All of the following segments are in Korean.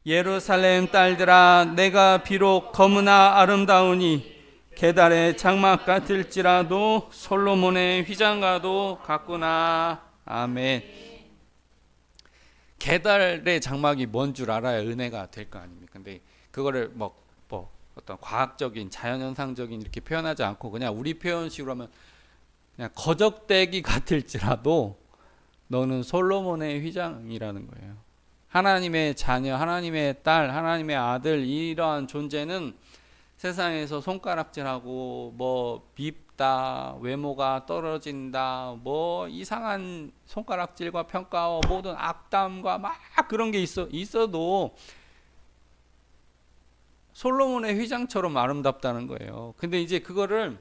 예루살렘 딸들아 내가 비록 검으나 아름다우니 게달의 장막 같을지라도 솔로몬의 휘장과도 같구나. 아멘. 게달의 장막이 뭔 줄 알아야 은혜가 될 거 아닙니까? 근데 그거를 뭐 어떤 과학적인 자연현상적인 이렇게 표현하지 않고 그냥 우리 표현식으로 하면 그냥 거적대기 같을지라도 너는 솔로몬의 휘장이라는 거예요. 하나님의 자녀, 하나님의 딸, 하나님의 아들, 이러한 존재는 세상에서 손가락질하고 뭐 밉다, 외모가 떨어진다, 뭐 이상한 손가락질과 평가와 모든 악담과 막 그런 게 있어도 솔로몬의 휘장처럼 아름답다는 거예요. 근데 이제 그거를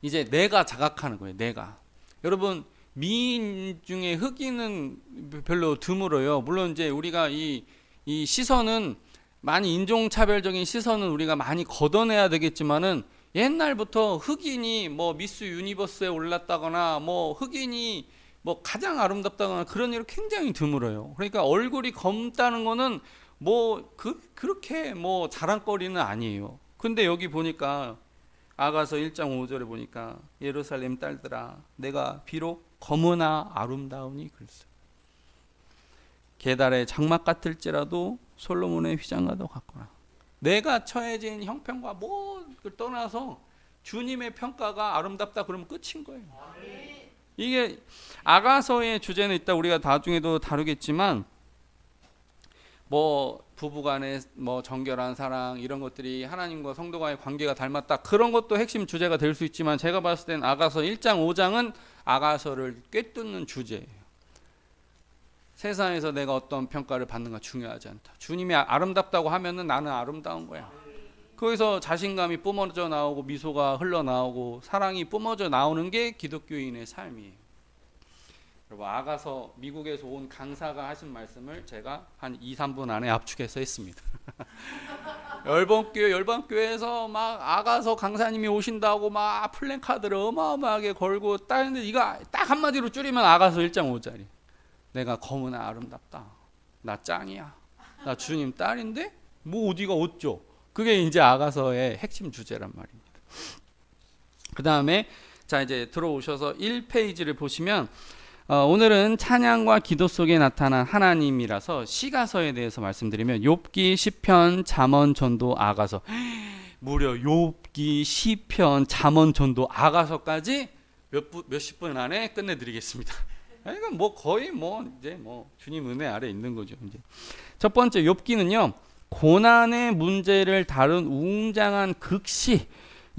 이제 내가 자각하는 거예요. 내가. 여러분 미인 중에 흑인은 별로 드물어요. 물론 이제 우리가 이 시선은 많이 인종차별적인 시선은 우리가 많이 걷어내야 되겠지만은 옛날부터 흑인이 뭐 미스 유니버스에 올랐다거나 뭐 흑인이 뭐 가장 아름답다거나 그런 일은 굉장히 드물어요. 그러니까 얼굴이 검다는 거는 뭐 그렇게 뭐 자랑거리는 아니에요. 근데 여기 보니까 아가서 1장 5절에 보니까 예루살렘 딸들아 내가 비록 검으나 아름다우니 그랬어요. 게달의 장막 같을지라도 솔로몬의 휘장과도 같구나. 내가 처해진 형편과 뭐를 떠나서 주님의 평가가 아름답다 그러면 끝인 거예요. 이게 아가서의 주제는 있다 우리가 나중에도 다루겠지만 뭐 부부간의 뭐 정결한 사랑 이런 것들이 하나님과 성도와의 관계가 닮았다 그런 것도 핵심 주제가 될 수 있지만 제가 봤을 땐 아가서 1장 5장은 아가서를 꿰뚫는 주제예요. 세상에서 내가 어떤 평가를 받는가 중요하지 않다. 주님이 아름답다고 하면은 나는 아름다운 거야. 거기서 자신감이 뿜어져 나오고 미소가 흘러나오고 사랑이 뿜어져 나오는 게 기독교인의 삶이에요. 여러분 아가서 미국에서 온 강사가 하신 말씀을 제가 한 2-3분 안에 압축해서 했습니다. 열방교회에서 막 아가서 강사님이 오신다고 막 플랜카드를 어마어마하게 걸고 따는데 이거 딱 한마디로 줄이면 아가서 1장 5절이 내가 검으나 아름답다. 나 짱이야. 나 주님 딸인데 뭐 어디가 어쩌. 그게 이제 아가서의 핵심 주제란 말입니다. 그 다음에 자 이제 들어오셔서 1페이지를 보시면 오늘은 찬양과 기도 속에 나타난 하나님이라서 시가서에 대해서 말씀드리면 욥기, 시편, 잠언, 전도, 아가서 무려 욥기, 시편, 잠언, 전도, 아가서까지 몇십 분 안에 끝내드리겠습니다. 그러니까 뭐 거의 뭐 이제 뭐 주님 은혜 아래 있는 거죠. 이제 첫 번째 욥기는요 고난의 문제를 다룬 웅장한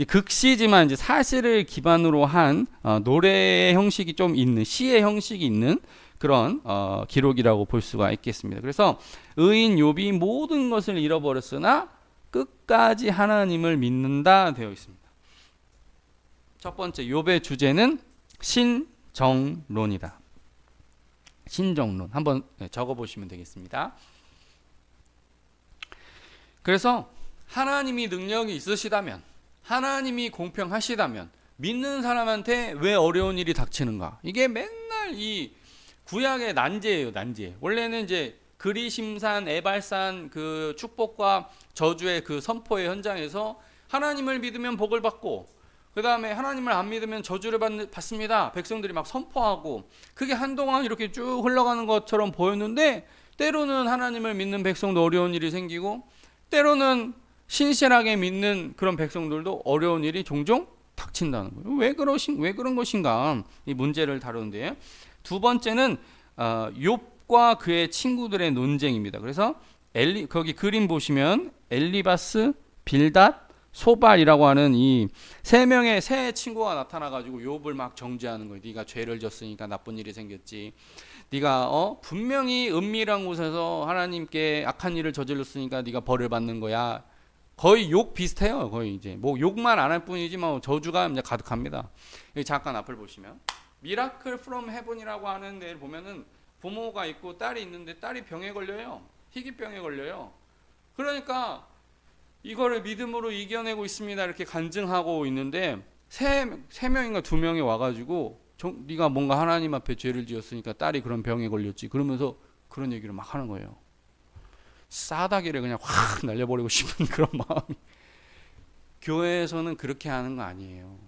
극시지만 이제 사실을 기반으로 한 노래의 형식이 좀 있는 시의 형식이 있는 그런 기록이라고 볼 수가 있겠습니다. 그래서 의인 욥이 모든 것을 잃어버렸으나 끝까지 하나님을 믿는다 되어 있습니다. 첫 번째 욥의 주제는 신정론이다. 신정론 한번 적어보시면 되겠습니다. 그래서 하나님이 능력이 있으시다면 하나님이 공평하시다면 믿는 사람한테 왜 어려운 일이 닥치는가? 이게 맨날 이 구약의 난제예요, 난제. 원래는 이제 그리심산, 에발산 그 축복과 저주의 그 선포의 현장에서 하나님을 믿으면 복을 받고 그 다음에 하나님을 안 믿으면 저주를 받습니다. 백성들이 막 선포하고 그게 한동안 이렇게 쭉 흘러가는 것처럼 보였는데 때로는 하나님을 믿는 백성도 어려운 일이 생기고 때로는 신실하게 믿는 그런 백성들도 어려운 일이 종종 닥친다는 거예요. 왜 그런 것인가? 이 문제를 다루는데 두 번째는 욥과 그의 친구들의 논쟁입니다. 그래서 거기 그림 보시면 엘리바스, 빌닷, 소발이라고 하는 이 세 명의 새 친구가 나타나가지고 욥을 막 정죄하는 거예요. 네가 죄를 졌으니까 나쁜 일이 생겼지. 네가 분명히 은밀한 곳에서 하나님께 악한 일을 저질렀으니까 네가 벌을 받는 거야. 거의 욕 비슷해요. 거의 이제 뭐 욕만 안 할 뿐이지만 저주가 이제 가득합니다. 여기 잠깐 앞을 보시면 미라클 프롬 헤븐이라고 하는 데를 보면은 부모가 있고 딸이 있는데 딸이 병에 걸려요. 희귀병에 걸려요. 그러니까 이거를 믿음으로 이겨내고 있습니다. 이렇게 간증하고 있는데 세 명인가 두 명이 와가지고 네가 뭔가 하나님 앞에 죄를 지었으니까 딸이 그런 병에 걸렸지. 그러면서 그런 얘기를 막 하는 거예요. 싸다기를 그냥 확 날려버리고 싶은 그런 마음이. 교회에서는 그렇게 하는 거 아니에요.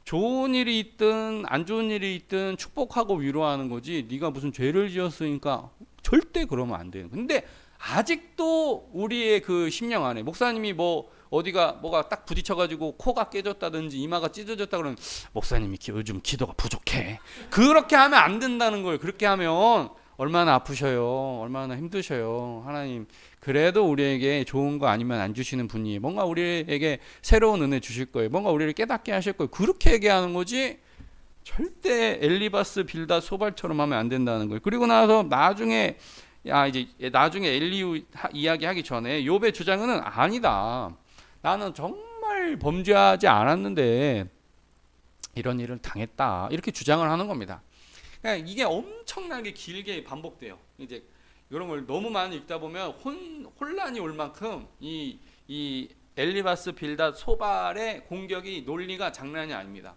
좋은 일이 있든 안 좋은 일이 있든 축복하고 위로하는 거지, 네가 무슨 죄를 지었으니까 절대 그러면 안 돼요. 근데 아직도 우리의 그 심령 안에 목사님이 뭐 어디가 뭐가 딱 부딪혀가지고 코가 깨졌다든지 이마가 찢어졌다 그러면 목사님이 요즘 기도가 부족해, 그렇게 하면 안 된다는 거예요. 그렇게 하면 얼마나 아프셔요, 얼마나 힘드셔요. 하나님 그래도 우리에게 좋은 거 아니면 안 주시는 분이 뭔가 우리에게 새로운 은혜 주실 거예요, 뭔가 우리를 깨닫게 하실 거예요, 그렇게 얘기하는 거지 절대 엘리바스 빌닷 소발처럼 하면 안 된다는 거예요. 그리고 나서 나중에 엘리후 이야기하기 전에 욥의 주장은 아니다, 나는 정말 범죄하지 않았는데 이런 일을 당했다, 이렇게 주장을 하는 겁니다. 그러니까 이게 엄청나게 길게 반복돼요. 이제 이런 걸 너무 많이 읽다 보면 혼란이 올 만큼 이 엘리바스 빌닷 소발의 공격이 논리가 장난이 아닙니다.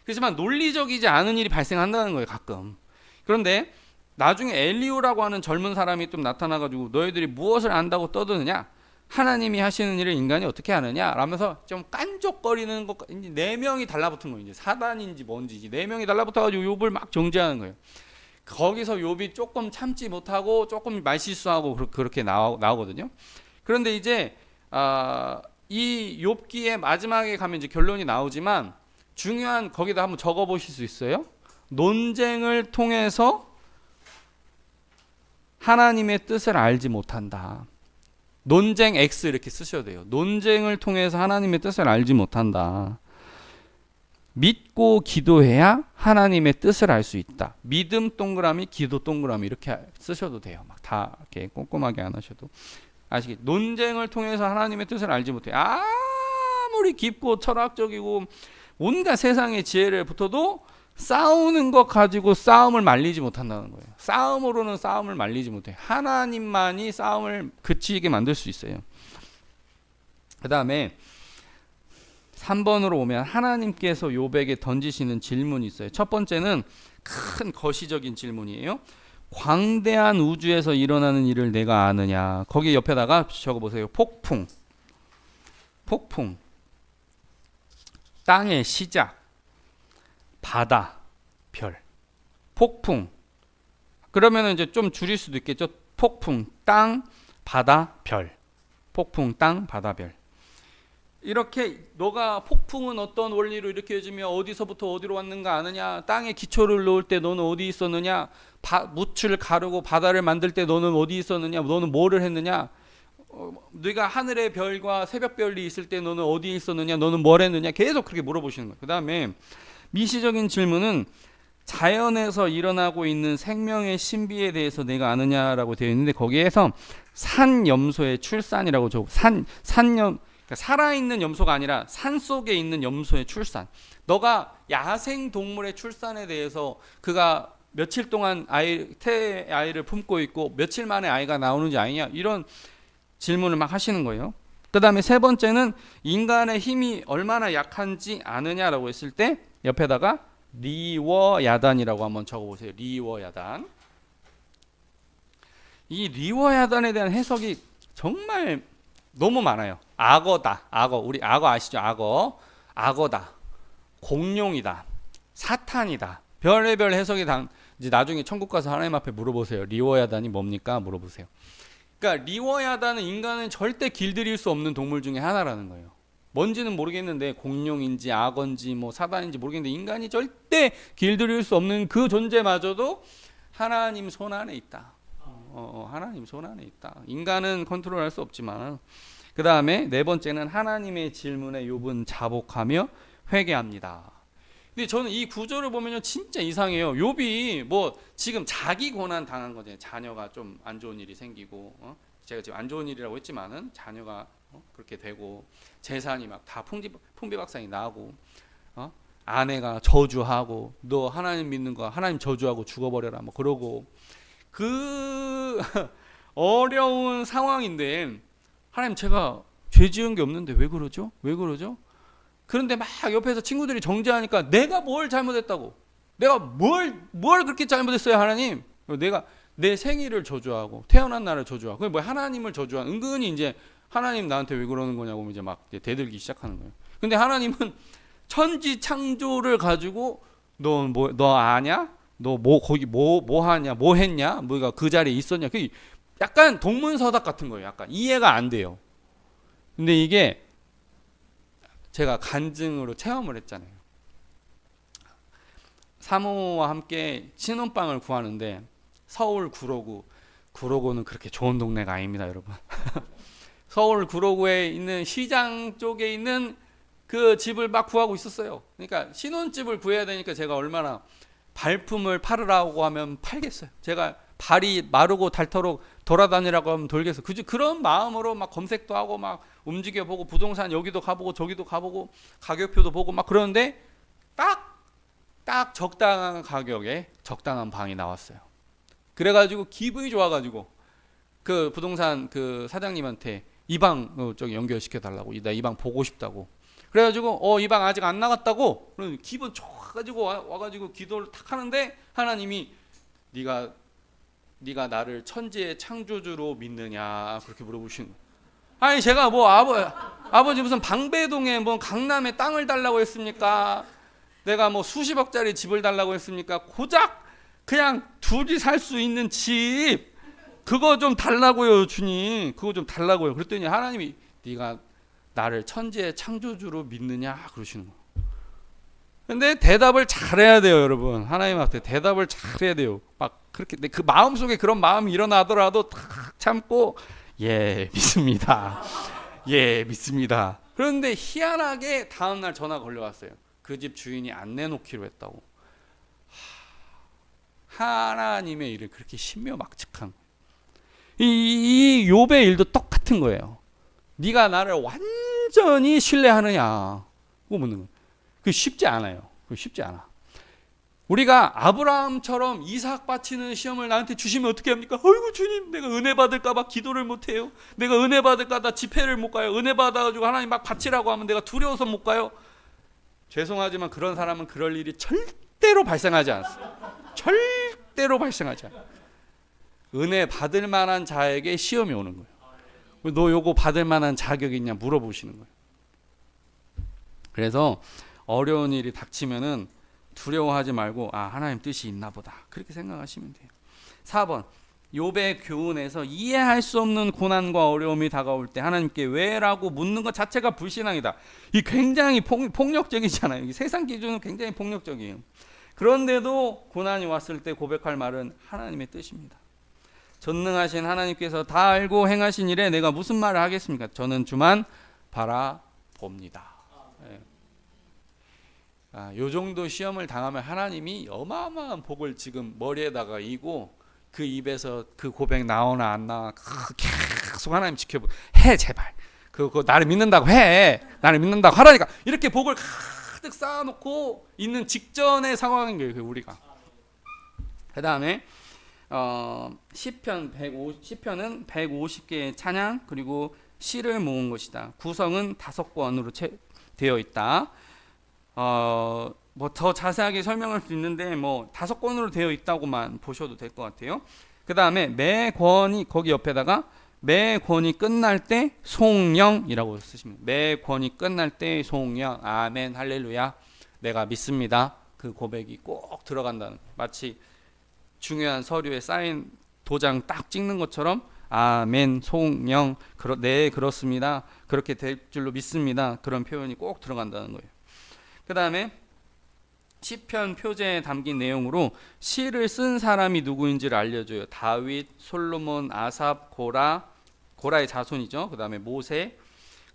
그렇지만 논리적이지 않은 일이 발생한다는 거예요, 가끔. 그런데 나중에 엘리후라고 하는 젊은 사람이 좀 나타나가지고 너희들이 무엇을 안다고 떠드느냐, 하나님이 하시는 일을 인간이 어떻게 하느냐 라면서 좀 깐족거리는 것, 이제 4명이 달라붙은 거예요. 이제 사단인지 뭔지 4명이 달라붙어가지고 욥을 막 정죄하는 거예요. 거기서 욥이 조금 참지 못하고 조금 말실수하고 그렇게 나오거든요. 그런데 이제 이 욥기의 마지막에 가면 이제 결론이 나오지만, 중요한, 거기다 한번 적어 보실 수 있어요? 논쟁을 통해서 하나님의 뜻을 알지 못한다. 논쟁 X 이렇게 쓰셔도 돼요. 논쟁을 통해서 하나님의 뜻을 알지 못한다. 믿고 기도해야 하나님의 뜻을 알 수 있다. 믿음 동그라미, 기도 동그라미 이렇게 쓰셔도 돼요. 막 다 이렇게 꼼꼼하게 안 하셔도. 아시겠죠? 논쟁을 통해서 하나님의 뜻을 알지 못해. 아무리 깊고 철학적이고 온갖 세상의 지혜를 붙어도 싸우는 것 가지고 싸움을 말리지 못한다는 거예요. 싸움으로는 싸움을 말리지 못해. 하나님만이 싸움을 그치게 만들 수 있어요. 그 다음에 3번으로 오면 하나님께서 욥에게 던지시는 질문이 있어요. 첫 번째는 큰 거시적인 질문이에요. 광대한 우주에서 일어나는 일을 내가 아느냐. 거기 옆에다가 적어보세요. 폭풍, 땅의 시작, 바다, 별, 폭풍. 그러면 이제 좀 줄일 수도 있겠죠. 폭풍, 땅, 바다, 별. 폭풍, 땅, 바다, 별. 이렇게 너가 폭풍은 어떤 원리로 일으켜지며 어디서부터 어디로 왔는가 아느냐, 땅에 기초를 놓을 때 너는 어디 있었느냐, 묻을 가르고 바다를 만들 때 너는 어디 있었느냐, 너는 뭐를 했느냐, 네가 하늘의 별과 새벽별이 있을 때 너는 어디에 있었느냐, 너는 뭘 했느냐, 계속 그렇게 물어보시는 거예요. 그 다음에 미시적인 질문은 자연에서 일어나고 있는 생명의 신비에 대해서 내가 아느냐라고 되어 있는데, 거기에서 산염소의 출산이라고 적고, 그러니까 살아있는 염소가 아니라 산속에 있는 염소의 출산. 너가 야생 동물의 출산에 대해서 그가 며칠 동안 태 아이를 품고 있고 며칠 만에 아이가 나오는지 아니냐, 이런 질문을 막 하시는 거예요. 그 다음에 세 번째는 인간의 힘이 얼마나 약한지 아느냐라고 했을 때 옆에다가 리워야단이라고 한번 적어보세요. 리워야단. 이 리워야단에 대한 해석이 정말 너무 많아요. 악어다. 악어. 우리 악어 아시죠? 악어다. 공룡이다. 사탄이다. 별의별 해석이 이제 나중에 천국 가서 하나님 앞에 물어보세요. 리워야단이 뭡니까? 물어보세요. 그러니까 리워야단은 인간은 절대 길들일 수 없는 동물 중에 하나라는 거예요. 뭔지는 모르겠는데, 공룡인지 악어인지 뭐 사단인지 모르겠는데 인간이 절대 길들일 수 없는 그 존재마저도 하나님 손 안에 있다. 하나님 손 안에 있다. 인간은 컨트롤할 수 없지만. 그 다음에 네 번째는 하나님의 질문에 욥은 자복하며 회개합니다. 근데 저는 이 구절을 보면요 진짜 이상해요. 욥이 뭐 지금 자기 고난 당한 거죠. 자녀가 좀 안 좋은 일이 생기고, 제가 지금 안 좋은 일이라고 했지만은 자녀가 그렇게 되고, 재산이 막 다 풍비박산이 나고, 아내가 저주하고, 너 하나님 믿는 거 하나님 저주하고 죽어버려라 뭐 그러고, 그 어려운 상황인데 하나님 제가 죄 지은 게 없는데 왜 그러죠? 그런데 막 옆에서 친구들이 정죄하니까 내가 뭘 잘못했다고, 내가 뭘 그렇게 잘못했어요 하나님, 내 생일을 저주하고 태어난 날을 저주하고 그게 뭐 하나님을 저주하는 은근히 이제 하나님 나한테 왜 그러는 거냐고 이제 막 대들기 시작하는 거예요. 근데 하나님은 천지 창조를 가지고 너 아냐? 너 거기 뭐 하냐? 뭐 했냐? 뭐가 그 자리에 있었냐? 그 약간 동문서답 같은 거예요. 약간 이해가 안 돼요. 근데 이게 제가 간증으로 체험을 했잖아요. 사모와 함께 신혼방을 구하는데 서울 구로구는 그렇게 좋은 동네가 아닙니다, 여러분. 서울 구로구에 있는 시장 쪽에 있는 그 집을 막 구하고 있었어요. 그러니까 신혼집을 구해야 되니까 제가 얼마나 발품을 팔으라고 하면 팔겠어요. 제가 발이 마르고 닳도록 돌아다니라고 하면 돌겠어요. 그런 마음으로 막 검색도 하고 막 움직여보고 부동산 여기도 가보고 저기도 가보고 가격표도 보고 막 그러는데 딱 적당한 가격에 적당한 방이 나왔어요. 그래가지고 기분이 좋아가지고 그 부동산 그 사장님한테 이 방 저기 연결시켜 달라고, 나 이 방 보고 싶다고. 그래가지고 이 방 아직 안 나갔다고. 기분 좋아가지고 와가지고 기도를 탁 하는데 하나님이 네가 나를 천지의 창조주로 믿느냐 그렇게 물어보시는 거예요. 아니 제가 뭐 아버지 무슨 방배동에 뭐 강남에 땅을 달라고 했습니까? 내가 뭐 수십억짜리 집을 달라고 했습니까? 고작 그냥 둘이 살 수 있는 집 그거 좀 달라고요, 주님. 그거 좀 달라고요. 그랬더니 하나님이 네가 나를 천지의 창조주로 믿느냐 그러시는 거예요. 근데 대답을 잘해야 돼요, 여러분. 하나님한테 대답을 잘해야 돼요. 막 그렇게 그 마음속에 그런 마음이 일어나더라도 탁 참고 믿습니다. 믿습니다. 그런데 희한하게 다음날 전화 걸려왔어요. 그 집 주인이 안 내놓기로 했다고. 하나님의 일을 그렇게 신묘막측한 거예요. 이 욥의 일도 똑같은 거예요. 네가 나를 완전히 신뢰하느냐 그거 묻는 거예요. 그게 쉽지 않아요. 그게 쉽지 않아. 우리가 아브라함처럼 이삭 바치는 시험을 나한테 주시면 어떻게 합니까? 어이구 주님, 내가 은혜 받을까 봐 기도를 못 해요. 내가 은혜 받을까 봐 집회를 못 가요. 은혜 받아가지고 하나님 막 바치라고 하면 내가 두려워서 못 가요. 죄송하지만 그런 사람은 그럴 일이 절대로 발생하지 않습니다. 절대로 발생하지 않아요. 은혜 받을 만한 자에게 시험이 오는 거예요. 너 요거 받을 만한 자격이 있냐 물어보시는 거예요. 그래서 어려운 일이 닥치면은 두려워하지 말고 하나님 뜻이 있나 보다 그렇게 생각하시면 돼요. 4번 욥의 교훈에서 이해할 수 없는 고난과 어려움이 다가올 때 하나님께 왜라고 묻는 것 자체가 불신앙이다. 이 굉장히 폭력적이잖아요. 이 세상 기준은 굉장히 폭력적이에요. 그런데도 고난이 왔을 때 고백할 말은 하나님의 뜻입니다. 전능하신 하나님께서 다 알고 행하신 일에 내가 무슨 말을 하겠습니까? 저는 주만 바라봅니다. 요 정도 시험을 당하면 하나님이 어마어마한 복을 지금 머리에다가 이고 그 입에서 그 고백 나오나 안 나오나 계속 하나님 지켜보. 해 제발. 그거 나를 믿는다고 해. 나를 믿는다고 하라니까. 이렇게 복을 가득 쌓아놓고 있는 직전의 상황인 거예요. 우리가. 그 다음에 시편은 150개의 찬양 그리고 시를 모은 것이다. 구성은 5권으로 되어 있다. 뭐 더 자세하게 설명할 수 있는데 뭐 5권으로 되어 있다고만 보셔도 될 것 같아요. 그 다음에 매 권이 거기 옆에다가 매 권이 끝날 때 송영이라고 쓰십니다. 매 권이 끝날 때 송영, 아멘, 할렐루야, 내가 믿습니다. 그 고백이 꼭 들어간다는 거예요. 마치 중요한 서류에 사인 도장 딱 찍는 것처럼 아멘, 송영, 네 그렇습니다. 그렇게 될 줄로 믿습니다. 그런 표현이 꼭 들어간다는 거예요. 그 다음에 시편 표제에 담긴 내용으로 시를 쓴 사람이 누구인지를 알려줘요. 다윗, 솔로몬, 아삽, 고라의 자손이죠. 그 다음에 모세.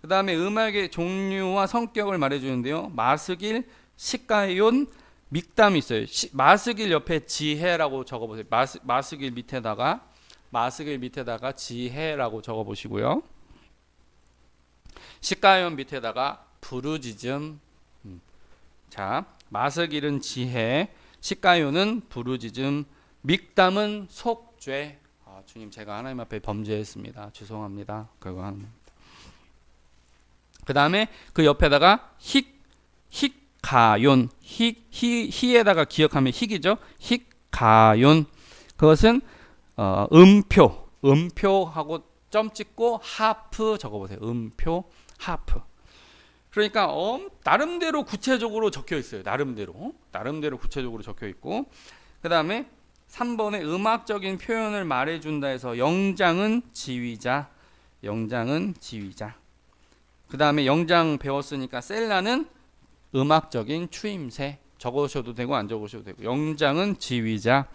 그 다음에 음악의 종류와 성격을 말해주는데요. 마스길, 시가yon, 믹담이 있어요. 마스길 옆에 지혜라고 적어보세요. 마스길 밑에다가 지혜라고 적어보시고요. 시가yon 밑에다가 부르짖음. 자, 마스길은 지혜, 시가요는 부르짖음, 믹담은 속죄. 주님, 제가 하나님 앞에 범죄했습니다. 죄송합니다. 그거 하는 겁니다. 그 다음에 그 옆에다가 히가yon, 히에다가 기억하면 힉이죠. 히가yon. 그것은 음표하고 점 찍고 하프 적어보세요. 음표 하프. 그러니까 나름대로 구체적으로 적혀 있어요. 나름대로 구체적으로 적혀 있고, 그 다음에 3번에 음악적인 표현을 말해준다 해서 영장은 지휘자. 그 다음에 영장 배웠으니까 셀라는 음악적인 추임새. 적으셔도 되고 안 적으셔도 되고, 영장은 지휘자,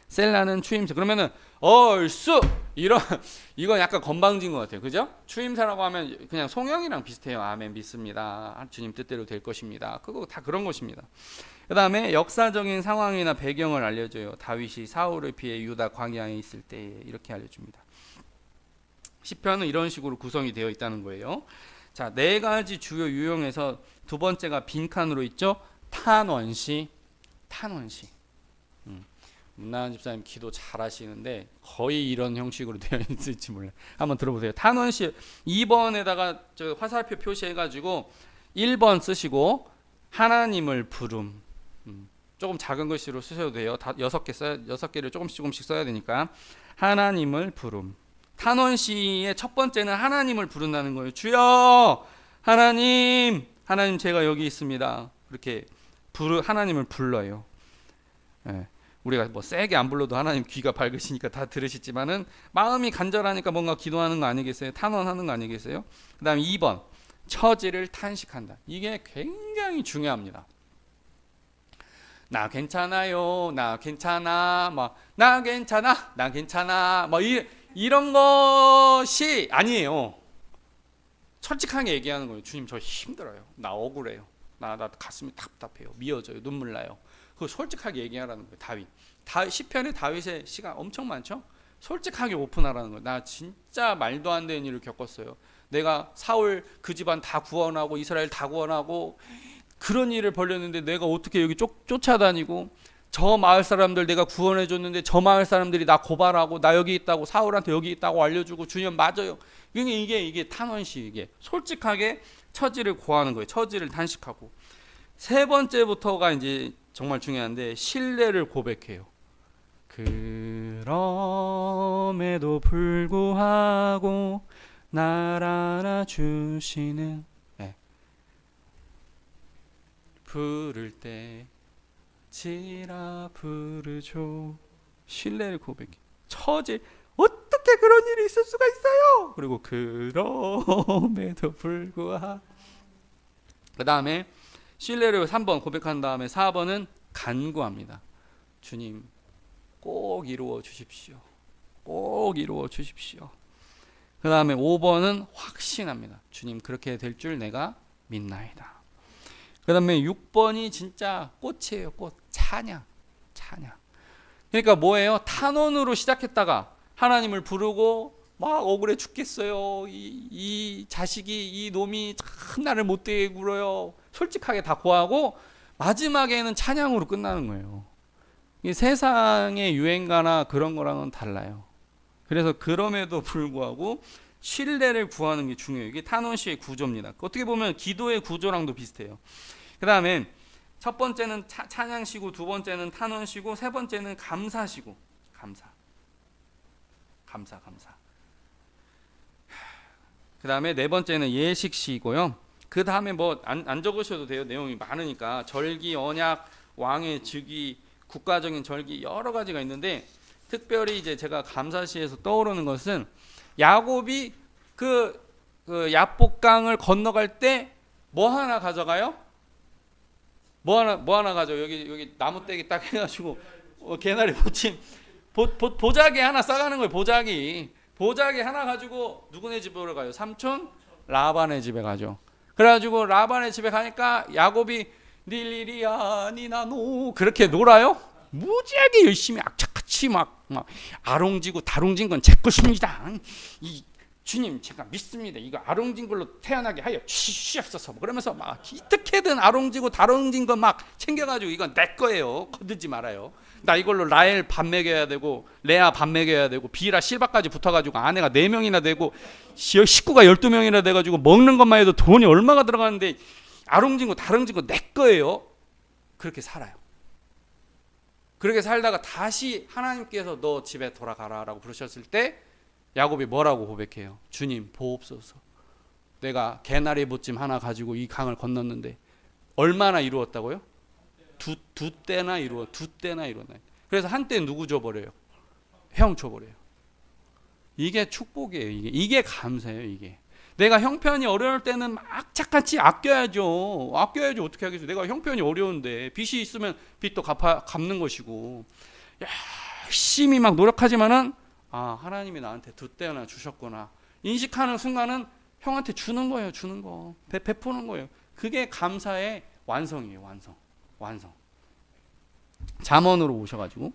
셀라는 추임새. 그러면은 얼쑤 이건 약간 건방진 것 같아요. 그죠? 추임새라고 하면 그냥 송영이랑 비슷해요. 아멘 믿습니다. 주님 뜻대로 될 것입니다. 그거 다 그런 것입니다. 그 다음에 역사적인 상황이나 배경을 알려줘요. 다윗이 사울을 피해 유다 광야에 있을 때 이렇게 알려줍니다. 시편은 이런 식으로 구성이 되어 있다는 거예요. 자, 4가지 주요 유형에서 두 번째가 빈칸으로 있죠. 탄원시. 문나은 집사님 기도 잘 하시는데 거의 이런 형식으로 되어 있을지 몰라요. 한번 들어보세요. 탄원시 2번에다가 저 화살표 표시해가지고 1번 쓰시고 하나님을 부름. 조금 작은 글씨로 쓰셔도 돼요. 6개를 조금씩 써야 되니까. 하나님을 부름. 탄원시의 첫 번째는 하나님을 부른다는 거예요. 주여 하나님 제가 여기 있습니다. 그렇게 하나님을 불러요. 예. 우리가 뭐 세게 안 불러도 하나님 귀가 밝으시니까 다 들으시지만은 마음이 간절하니까 뭔가 기도하는 거 아니겠어요? 탄원하는 거 아니겠어요? 그 다음에 2번 처지를 탄식한다. 이게 굉장히 중요합니다. 나 괜찮아요, 나 괜찮아, 나 괜찮아, 이런 것이 아니에요. 솔직하게 얘기하는 거예요. 주님 저 힘들어요, 나 억울해요, 나 가슴이 답답해요, 미어져요, 눈물 나요. 그거 솔직하게 얘기하라는 거예요. 시편에 다윗의 시가 엄청 많죠. 솔직하게 오픈하라는 거예요. 나 진짜 말도 안 되는 일을 겪었어요. 내가 사울 그 집안 다 구원하고 이스라엘 다 구원하고 그런 일을 벌였는데 내가 어떻게 여기 쫓아다니고, 저 마을 사람들 내가 구원해 줬는데 저 마을 사람들이 나 고발하고 나 여기 있다고, 사울한테 여기 있다고 알려주고, 주님 맞아요. 이게 탄원시. 이게 솔직하게 처지를 고하는 거예요. 처지를 탄식하고. 세 번째부터가 이제 정말 중요한데, 신뢰를 고백해요. 그럼에도 불구하고 날 안아주시는, 부를 때 지라 부르죠. 신뢰를 고백해. 처지, 어떻게 그런 일이 있을 수가 있어요? 그리고 그럼에도 불구하고. 그 다음에 신뢰를 3번 고백한 다음에 4번은 간구합니다. 주님 꼭 이루어 주십시오. 꼭 이루어 주십시오. 그 다음에 5번은 확신합니다. 주님 그렇게 될 줄 내가 믿나이다. 그 다음에 6번이 진짜 꽃이에요. 꽃. 찬양. 그러니까 뭐예요? 탄원으로 시작했다가 하나님을 부르고 막 억울해 죽겠어요. 이 자식이, 이 놈이 참 나를 못되게 굴어요. 솔직하게 다 고하고 마지막에는 찬양으로 끝나는 거예요. 이 세상의 유행가나 그런 거랑은 달라요. 그래서 그럼에도 불구하고 신뢰를 구하는 게 중요해요. 이게 탄원시의 구조입니다. 어떻게 보면 기도의 구조랑도 비슷해요. 그 다음에 첫 번째는 찬양시고, 두 번째는 탄원시고, 세 번째는 감사시고. 감사. 그 다음에 네 번째는 예식시고요. 그 다음에 뭐 안 적으셔도 돼요. 내용이 많으니까. 절기, 언약, 왕의 즉위, 국가적인 절기 여러 가지가 있는데, 특별히 이제 제가 감사시에서 떠오르는 것은 야곱이 그 야복강을 건너갈 때 뭐 하나 가져가요? 뭐 하나 가져. 여기 나무떼기 딱 해가지고 개나리 보침 보자기 하나 싸가는 거예요. 보자기 하나 가지고 누구네 집으로 가요? 삼촌 라반의 집에 가죠. 그래가지고 라반의 집에 가니까 야곱이 닐리리아 니나노 그렇게 놀아요. 무지하게 열심히 악착같이 막 아롱지고 다롱진 건 제 것입니다. 이 주님 제가 믿습니다. 이거 아롱진 걸로 태어나게 하여 주시옵소서. 그러면서 막 어떻게든 아롱지고 다롱진 거 막 챙겨가지고 이건 내 거예요. 건들지 말아요. 나 이걸로 라헬 밥 먹여야 되고 레아 밥 먹여야 되고 비라 실바까지 붙어가지고 아내가 4명이나 되고 식구가 12명이나 돼가지고 먹는 것만 해도 돈이 얼마가 들어가는데 아롱진 거 다롱진 거 내 거예요. 그렇게 살아요. 그렇게 살다가 다시 하나님께서 너 집에 돌아가라라고 부르셨을 때 야곱이 뭐라고 고백해요? 주님 보옵소서. 내가 개나리 보찜 하나 가지고 이 강을 건넜는데 얼마나 이루었다고요? 두 때나 이루었나요? 그래서 한때 누구 줘버려요? 형 줘버려요. 이게 축복이에요. 이게 감사예요. 이게 내가 형편이 어려울 때는 막 착같이 아껴야죠. 어떻게 하겠어요? 내가 형편이 어려운데 빚이 있으면 빚도 갚는 것이고 열심히 막 노력하지만은 하나님이 나한테 두 때나 주셨구나 인식하는 순간은 형한테 주는 거예요. 주는 거 베푸는 거예요. 그게 감사의 완성이에요. 완성. 잠언으로 오셔가지고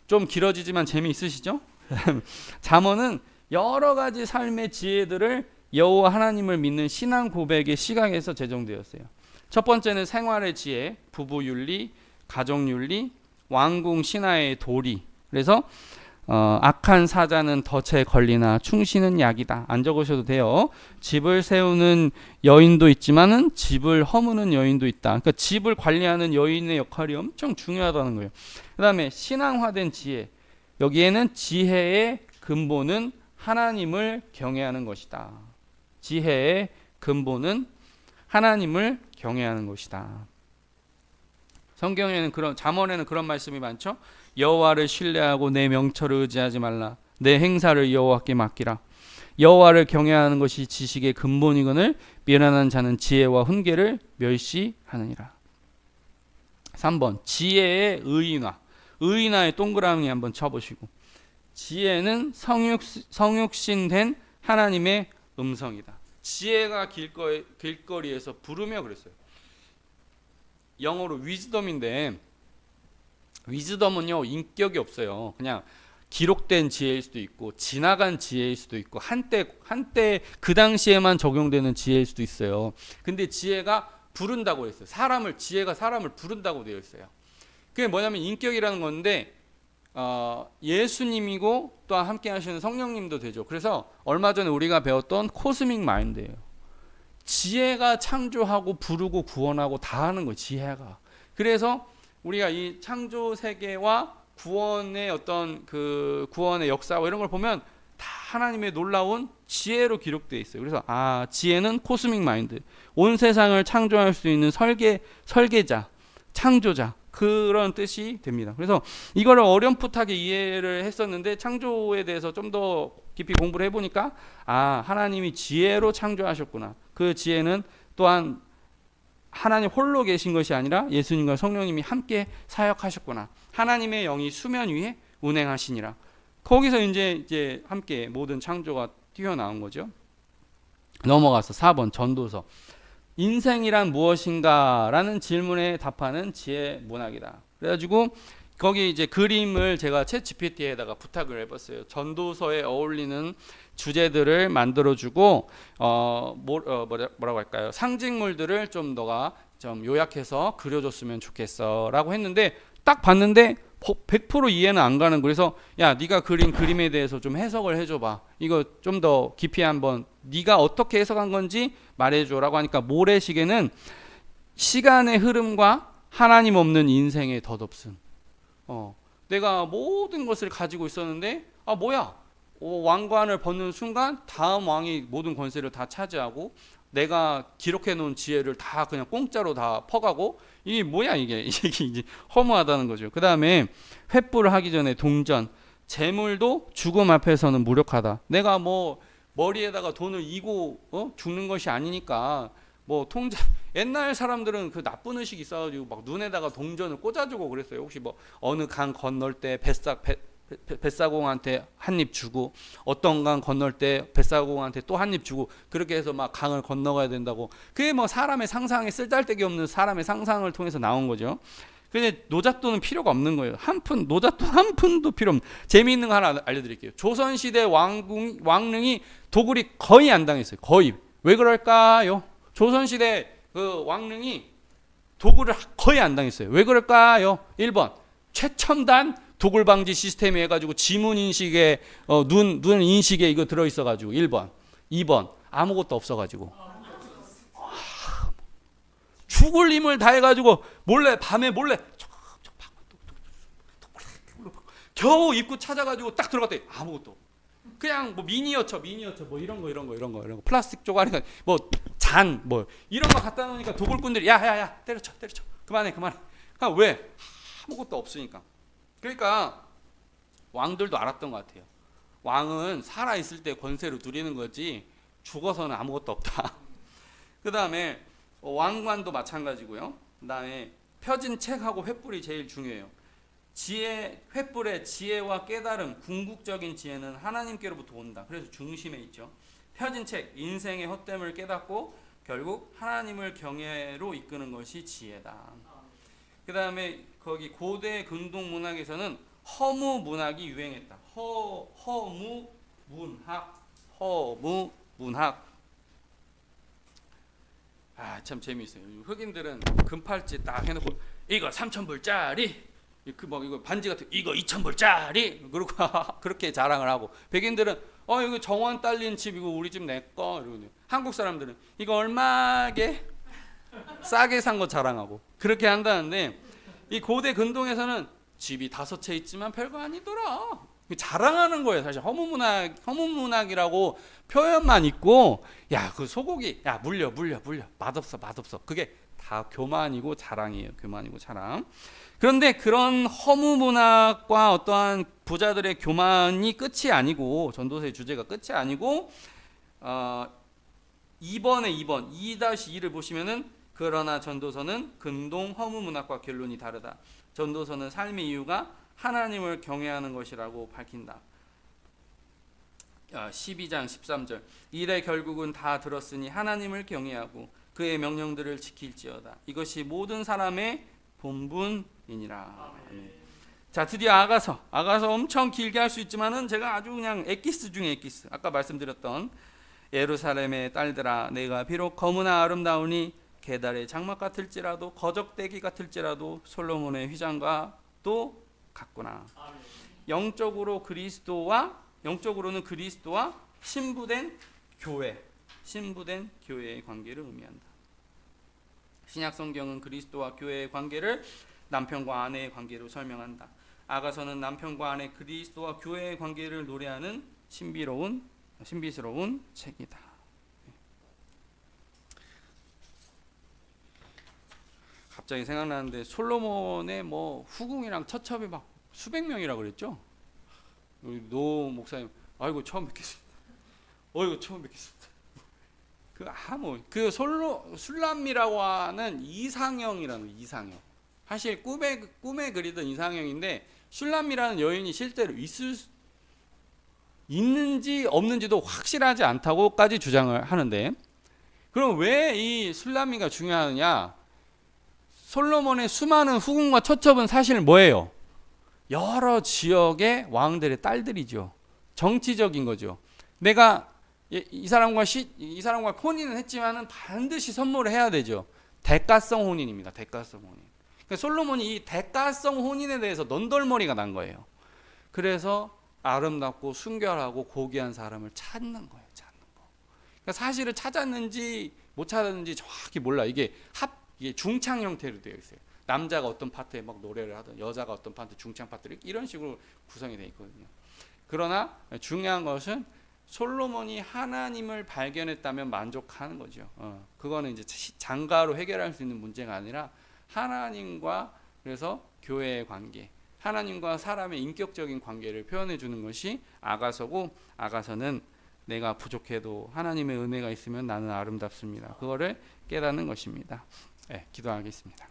좀 길어지지만 재미있으시죠? 잠언은 여러 가지 삶의 지혜들을 여호와 하나님을 믿는 신앙 고백의 시각에서 제정되었어요. 첫 번째는 생활의 지혜, 부부 윤리, 가정 윤리, 왕궁 신하의 도리. 그래서 악한 사자는 덫에 걸리나 충신은 약이다. 안 적으셔도 돼요. 집을 세우는 여인도 있지만은 집을 허무는 여인도 있다. 그러니까 집을 관리하는 여인의 역할이 엄청 중요하다는 거예요. 그다음에 신앙화된 지혜. 여기에는 지혜의 근본은 하나님을 경외하는 것이다. 지혜의 근본은 하나님을 경외하는 것이다. 성경에는 잠언에는 그런 말씀이 많죠. 여호와를 신뢰하고 내 명철을 의지하지 말라. 내 행사를 여호와께 맡기라. 여호와를 경외하는 것이 지식의 근본이거늘 미련한 자는 지혜와 훈계를 멸시하느니라. 3번 지혜의 의인화. 의인화의 동그라미 한번 쳐보시고 지혜는 성육신된 하나님의 음성이다. 지혜가 길거리에서 부르며 그랬어요. 영어로 wisdom인데 위즈덤은요 인격이 없어요. 그냥 기록된 지혜일 수도 있고 지나간 지혜일 수도 있고 한때 그 당시에만 적용되는 지혜일 수도 있어요. 근데 지혜가 부른다고 했어요. 지혜가 사람을 부른다고 되어 있어요. 그게 뭐냐면 인격이라는 건데 예수님이고 또한 함께 하시는 성령님도 되죠. 그래서 얼마 전에 우리가 배웠던 코스믹 마인드예요. 지혜가 창조하고 부르고 구원하고 다 하는 거예요. 지혜가. 그래서 우리가 이 창조 세계와 구원의 어떤 그 구원의 역사와 이런 걸 보면 다 하나님의 놀라운 지혜로 기록되어 있어요. 그래서 지혜는 코스믹 마인드. 온 세상을 창조할 수 있는 설계자, 창조자. 그런 뜻이 됩니다. 그래서 이거를 어렴풋하게 이해를 했었는데 창조에 대해서 좀 더 깊이 공부를 해보니까 하나님이 지혜로 창조하셨구나. 그 지혜는 또한 하나님 홀로 계신 것이 아니라 예수님과 성령님이 함께 사역하셨구나. 하나님의 영이 수면 위에 운행하시니라. 거기서 이제 함께 모든 창조가 튀어나온 거죠. 넘어가서 4번 전도서. 인생이란 무엇인가? 라는 질문에 답하는 지혜 문학이다. 그래가지고 거기 이제 그림을 제가 챗GPT에다가 부탁을 해봤어요. 전도서에 어울리는 주제들을 만들어주고 뭐라고 할까요? 상징물들을 좀 너가 좀 요약해서 그려줬으면 좋겠어 라고 했는데 딱 봤는데 100% 이해는 안 가는 거예요. 그래서 야 네가 그린 그림에 대해서 좀 해석을 해줘봐. 이거 좀 더 깊이 한번 네가 어떻게 해석한 건지 말해줘라고 하니까 모래시계는 시간의 흐름과 하나님 없는 인생의 덧없음. 내가 모든 것을 가지고 있었는데 뭐야 왕관을 벗는 순간 다음 왕이 모든 권세를 다 차지하고 내가 기록해 놓은 지혜를 다 그냥 공짜로 다 퍼가고 이게 뭐야 이게 이제 허무하다는 거죠. 그 다음에 횃불을 하기 전에 동전. 재물도 죽음 앞에서는 무력하다. 내가 뭐 머리에다가 돈을 이고 죽는 것이 아니니까 뭐 통장. 옛날 사람들은 그 나쁜 의식이 있어가지고 막 눈에다가 동전을 꽂아주고 그랬어요. 혹시 뭐 어느 강 건널 때 뱃사공한테 한 입 주고 어떤 강 건널 때 뱃사공한테 또 한 입 주고 그렇게 해서 막 강을 건너가야 된다고. 그게 뭐 사람의 상상에 쓸데기 없는 사람의 상상을 통해서 나온 거죠. 근데 노잣돈은 필요가 없는 거예요. 노잣돈 한 푼도 필요 없는. 재미있는 거 하나 알려드릴게요. 조선시대 왕릉이 도굴이 거의 안 당했어요. 거의. 왜 그럴까요? 조선시대 그 왕릉이 도굴을 거의 안 당했어요. 왜 그럴까요? 1번 최첨단 도굴 방지 시스템이 해가지고 지문 인식에 눈 인식에 이거 들어있어가지고 1번. 2번 아무것도 없어가지고 죽을 힘을 다해가지고 밤에 몰래 겨우 입구 찾아가지고 딱 들어갔더니 아무것도 없고. 그냥 뭐 미니어처 뭐 이런 거 플라스틱 쪼가리 뭐 잔 뭐 이런 거 갖다 놓으니까 도굴꾼들이 야야야 때려쳐 그만해 왜 아무것도 없으니까. 그러니까 왕들도 알았던 것 같아요. 왕은 살아 있을 때 권세를 누리는 거지 죽어서는 아무것도 없다. 그 다음에 왕관도 마찬가지고요. 그 다음에 펴진 책하고 횃불이 제일 중요해요. 횃불의 지혜와 깨달음, 궁극적인 지혜는 하나님께로부터 온다. 그래서 중심에 있죠. 펴진 책, 인생의 헛됨을 깨닫고 결국 하나님을 경외로 이끄는 것이 지혜다. 그 다음에 거기 고대 근동 문학에서는 허무 문학이 유행했다. 허무 문학. 참 재미있어요. 흑인들은 금팔찌 딱 해놓고 이거 3,000불짜리, 이거 반지 같은 이거 2,000불짜리, 그리고 그렇게 자랑을 하고, 백인들은 이거 정원 딸린 집 이거 우리 집 내 거 이러고, 한국 사람들은 이거 얼마게 싸게 산 거 자랑하고 그렇게 한다는데, 이 고대 근동에서는 집이 5채 있지만 별거 아니더라. 자랑하는 거예요. 사실 허무문학이라고 표현만 있고, 그 소고기 물려 맛없어. 그게 다 교만이고 자랑이에요. 교만이고 자랑. 그런데 그런 허무문학과 어떠한 부자들의 교만이 끝이 아니고, 전도서의 주제가 끝이 아니고 2-2를 보시면은, 그러나 전도서는 근동 허무문학과 결론이 다르다. 전도서는 삶의 이유가 하나님을 경외하는 것이라고 밝힌다. 12장 13절, 이래 결국은 다 들었으니 하나님을 경외하고 그의 명령들을 지킬지어다. 이것이 모든 사람의 본분이니라. 자, 드디어 아가서 엄청 길게 할 수 있지만은 제가 아주 그냥 엑기스 중에 엑기스. 아까 말씀드렸던 예루살렘의 딸들아, 내가 비록 검으나 아름다우니 게달의 장막 같을지라도 거적대기 같을지라도 솔로몬의 휘장과 또 같구나. 영적으로는 그리스도와 신부된 교회의 관계를 의미한다. 신약 성경은 그리스도와 교회의 관계를 남편과 아내의 관계로 설명한다. 아가서는 남편과 아내 그리스도와 교회의 관계를 노래하는 신비스러운 책이다. 갑자기 생각나는데, 솔로몬의 후궁이랑 처첩이 막 수백 명이라고 그랬죠. 우리 노 목사님, 아이고 처음 뵙겠습니다. 술람미라고 하는 이상형. 사실 꿈에 그리던 이상형인데, 술람미라는 여인이 실제로 있는지 없는지도 확실하지 않다고까지 주장을 하는데, 그럼 왜 이 술람미가 중요하느냐? 솔로몬의 수많은 후궁과 처첩은 사실 뭐예요? 여러 지역의 왕들의 딸들이죠. 정치적인 거죠. 내가 이 사람과 혼인은 했지만은 반드시 선물을 해야 되죠. 대가성 혼인입니다. 대가성 혼인. 그러니까 솔로몬이 이 대가성 혼인에 대해서 넌덜머리가 난 거예요. 그래서 아름답고 순결하고 고귀한 사람을 찾는 거예요. 그러니까 사실을 찾았는지 못 찾았는지 정확히 몰라. 이게 중창 형태로 되어 있어요. 남자가 어떤 파트에 막 노래를 하든, 여자가 어떤 파트 중창 파트를 이런 식으로 구성이 되어 있거든요. 그러나 중요한 것은 솔로몬이 하나님을 발견했다면 만족하는 거죠. 그거는 이제 장가로 해결할 수 있는 문제가 아니라 하나님과, 그래서 교회의 관계, 하나님과 사람의 인격적인 관계를 표현해 주는 것이 아가서고, 아가서는 내가 부족해도 하나님의 은혜가 있으면 나는 아름답습니다. 그거를 깨닫는 것입니다. 기도하겠습니다.